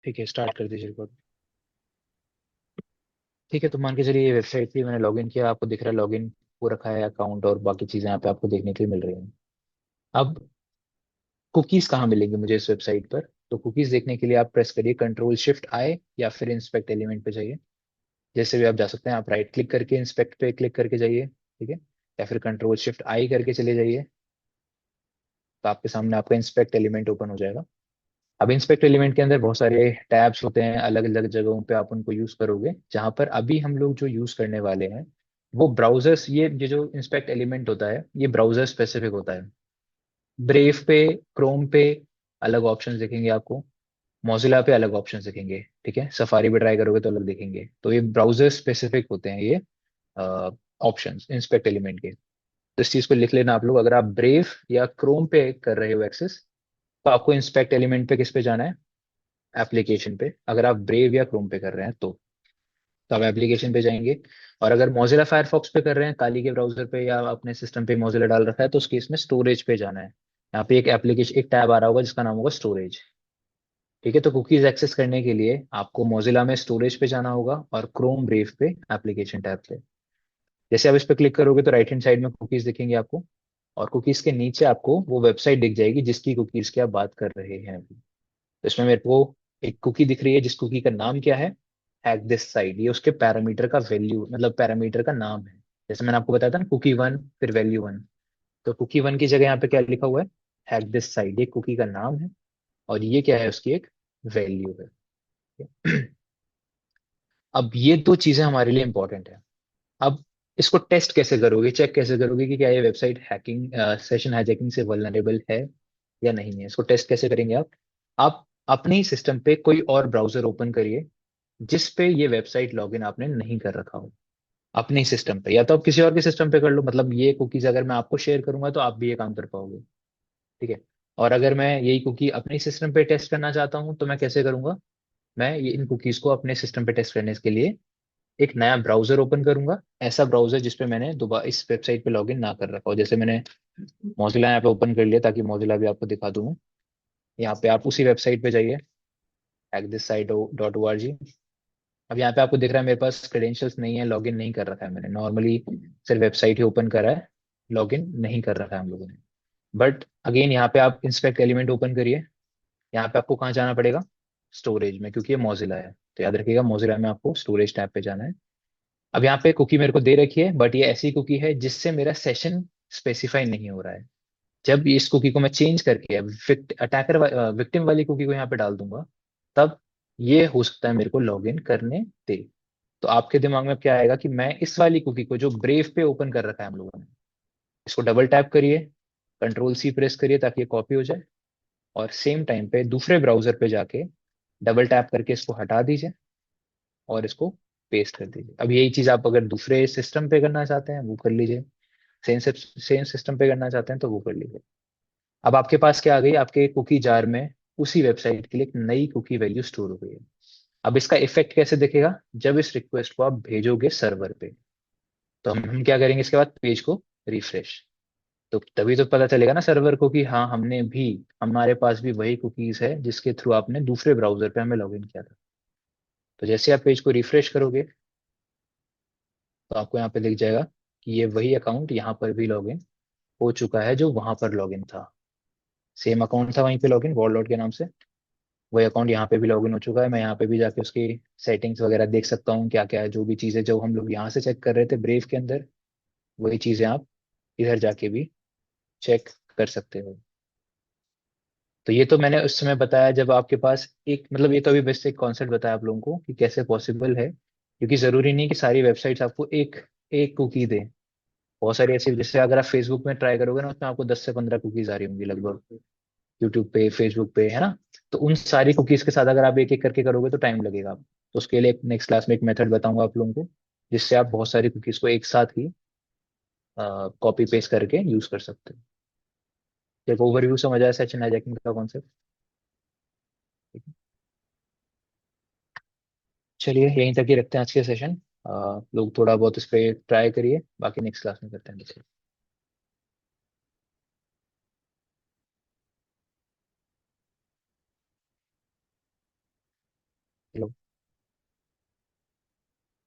ठीक है, स्टार्ट कर दीजिए रिकॉर्ड। ठीक है, तो मान के चलिए ये वेबसाइट थी, मैंने लॉगिन किया, आपको दिख रहा है लॉगिन हो रखा है अकाउंट, और बाकी चीजें यहाँ पे आपको देखने के लिए मिल रही हैं। अब कुकीज कहाँ मिलेंगे मुझे इस वेबसाइट पर? तो कुकीज देखने के लिए आप प्रेस करिए कंट्रोल शिफ्ट आई, या फिर इंस्पेक्ट एलिमेंट पे जाइए। जैसे भी आप जा सकते हैं, आप राइट क्लिक करके इंस्पेक्ट पे क्लिक करके जाइए, ठीक है, या फिर कंट्रोल शिफ्ट आई करके चले जाइए। तो आपके सामने आपका इंस्पेक्ट एलिमेंट ओपन हो जाएगा। अब इंस्पेक्ट एलिमेंट के अंदर बहुत सारे टैब्स होते हैं, अलग अलग जगहों पे आप उनको यूज करोगे। जहां पर अभी हम लोग जो यूज करने वाले हैं वो ब्राउजर्स, ये जो इंस्पेक्ट एलिमेंट होता है ये ब्राउजर स्पेसिफिक होता है। ब्रेव पे, क्रोम पे अलग ऑप्शंस दिखेंगे आपको, मोजिला पे अलग ऑप्शंस दिखेंगे, ठीक है, सफारी पे ट्राई करोगे तो अलग दिखेंगे। तो ये ब्राउजर स्पेसिफिक होते हैं ये ऑप्शंस इंस्पेक्ट एलिमेंट के। तो इस चीज को लिख लेना आप लोग। अगर आप ब्रेव या क्रोम पे कर रहे हो एक्सेस, तो आपको इंस्पेक्ट एलिमेंट पे किस पे जाना है? एप्लीकेशन पे। अगर आप ब्रेव या क्रोम पे कर रहे हैं तो आप एप्लीकेशन पे जाएंगे। और अगर मोजिला फायरफॉक्स पे कर रहे हैं, काली के ब्राउजर पे, या अपने सिस्टम पे मोजिला डाल रखा है, तो उस केस में स्टोरेज पे जाना है। यहाँ पे एक एप्लीकेशन, एक टैब आ रहा होगा जिसका नाम होगा स्टोरेज। ठीक है, तो कुकीज एक्सेस करने के लिए आपको मोजिला में स्टोरेज पे जाना होगा, और क्रोम ब्रेव पे एप्लीकेशन टैब पे। जैसे आप इस पे क्लिक करोगे तो राइट हैंड साइड में कुकीज दिखेंगे आपको, और कुकीज के नीचे आपको वो वेबसाइट दिख जाएगी जिसकी कुकीज की आप बात कर रहे हैं अभी। तो इसमें मेरे को एक कुकी दिख रही है, जिस कुकी का नाम क्या है? Hack this side. ये उसके पैरामीटर का वैल्यू, मतलब पैरामीटर का नाम है। जैसे मैंने आपको बताया था ना, कुकी 1 फिर वैल्यू 1। तो कुकी 1 की जगह यहाँ पे क्या लिखा हुआ है? Hack this side. ये कुकी का नाम है, और ये क्या है? उसकी एक वैल्यू है। अब ये दो चीजें हमारे लिए इंपॉर्टेंट है। अब इसको टेस्ट कैसे करोगे, चेक कैसे करोगे कि क्या ये वेबसाइट हैकिंग, सेशन हाईजैकिंग से वल्नरेबल है या नहीं है? इसको टेस्ट कैसे करेंगे आप अपने ही सिस्टम पे कोई और ब्राउजर ओपन करिए जिस पे ये वेबसाइट लॉगिन आपने नहीं कर रखा हो। अपने ही सिस्टम पे, या तो आप किसी और के सिस्टम पे कर लो। मतलब ये कुकीज अगर मैं आपको शेयर करूंगा तो आप भी ये काम कर पाओगे, ठीक है। और अगर मैं यही कुकी अपने सिस्टम पे टेस्ट करना चाहता हूँ तो मैं कैसे करूंगा? मैं ये इन कुकीज को अपने सिस्टम पे टेस्ट करने के लिए एक नया ब्राउजर ओपन करूंगा, ऐसा ब्राउजर जिसपे मैंने दोबारा इस वेबसाइट पे लॉगिन ना कर रखा हो। जैसे मैंने मोजिला यहाँ पे ओपन कर लिया, ताकि मोजिला भी आपको दिखा दूं मैं। यहाँ पे आप उसी वेबसाइट पे जाइए, hackthissite.org। अब यहाँ पे आपको दिख रहा है मेरे पास क्रेडेंशियल्स नहीं है, लॉगिन नहीं कर रखा है मैंने, नॉर्मली सिर्फ वेबसाइट ही ओपन करा है, लॉगिन नहीं कर रखा है हम लोगों ने। बट अगेन यहाँ पे आप इंस्पेक्ट एलिमेंट ओपन करिए। यहाँ पे आपको कहाँ जाना पड़ेगा? स्टोरेज में, क्योंकि ये मोजिला है। तो याद रखिएगा, मोजिला में आपको स्टोरेज टैब पे जाना है। अब यहाँ पे कुकी मेरे को दे रखी है, बट ये ऐसी कुकी है जिससे मेरा सेशन स्पेसिफाई नहीं हो रहा है। जब इस कुकी को मैं चेंज करके अटैकर विक्टिम वाली कुकी को यहाँ पे डाल दूंगा, तब ये हो सकता है मेरे को लॉगिन करने दे। तो आपके दिमाग में क्या आएगा कि मैं इस वाली कुकी को जो ब्रेव पे ओपन कर रखा है हम लोगों ने, इसको डबल टैप करिए, कंट्रोल C प्रेस करिए ताकि ये कॉपी हो जाए, और सेम टाइम पे दूसरे ब्राउजर पे जाके डबल टैप करके इसको हटा दीजिए, और इसको पेस्ट कर दीजिए। अब यही चीज आप अगर दूसरे सिस्टम पे करना चाहते हैं वो कर लीजिए, सेम सेम सिस्टम पे करना चाहते हैं तो वो कर लीजिए। अब आपके पास क्या आ गई? आपके कुकी जार में उसी वेबसाइट के लिए एक नई कुकी वैल्यू स्टोर हो गई है। अब इसका इफेक्ट कैसे दिखेगा? जब इस रिक्वेस्ट को आप भेजोगे सर्वर पे, तो हम क्या करेंगे इसके बाद? पेज को रिफ्रेश। तो तभी तो पता चलेगा ना सर्वर को कि हाँ, हमने भी, हमारे पास भी वही कुकीज है जिसके थ्रू आपने दूसरे ब्राउजर पे हमें लॉगिन किया था। तो जैसे आप पेज को रिफ्रेश करोगे, तो आपको यहाँ पे दिख जाएगा कि ये वही अकाउंट यहाँ पर भी लॉगिन हो चुका है जो वहां पर लॉगिन था। सेम अकाउंट था वहीं पे लॉगिन, वॉलडॉट के नाम से। वही अकाउंट यहाँ पे भी लॉगिन हो चुका है। मैं यहाँ पे भी जाके उसकी सेटिंग्स वगैरह देख सकता हूँ, क्या क्या है, जो भी चीज़ें जो हम लोग यहाँ से चेक कर रहे थे ब्रेव के अंदर, वही चीज़ें आप इधर जाके भी चेक कर सकते हो। तो ये तो मैंने उस समय बताया जब आपके पास एक, मतलब ये तो अभी बेसिक कॉन्सेप्ट बताया आप लोगों को कि कैसे पॉसिबल है, क्योंकि जरूरी नहीं कि सारी वेबसाइट्स आपको एक एक कुकी दे। बहुत सारी ऐसी, जैसे अगर आप फेसबुक में ट्राई करोगे ना, उसमें आपको 10 से 15 कुकीज आ रही होंगी लगभग, यूट्यूब पे, फेसबुक पे, है ना। तो उन सारी कुकीज के साथ अगर आप एक एक करके करोगे तो टाइम लगेगा आपको। तो उसके लिए नेक्स्ट क्लास में एक मेथड बताऊंगा आप लोगों को, जिससे आप बहुत सारी कुकीज को एक साथ ही कॉपी पेस्ट करके यूज कर सकते हो। एक ओवरव्यू समझ आया सेशन हाईजैकिंग का कॉन्सेप्ट? चलिए यहीं तक ही रखते हैं आज के सेशन। लोग थोड़ा बहुत इस पे ट्राई करिए, बाकी नेक्स्ट क्लास में करते हैं। हेलो।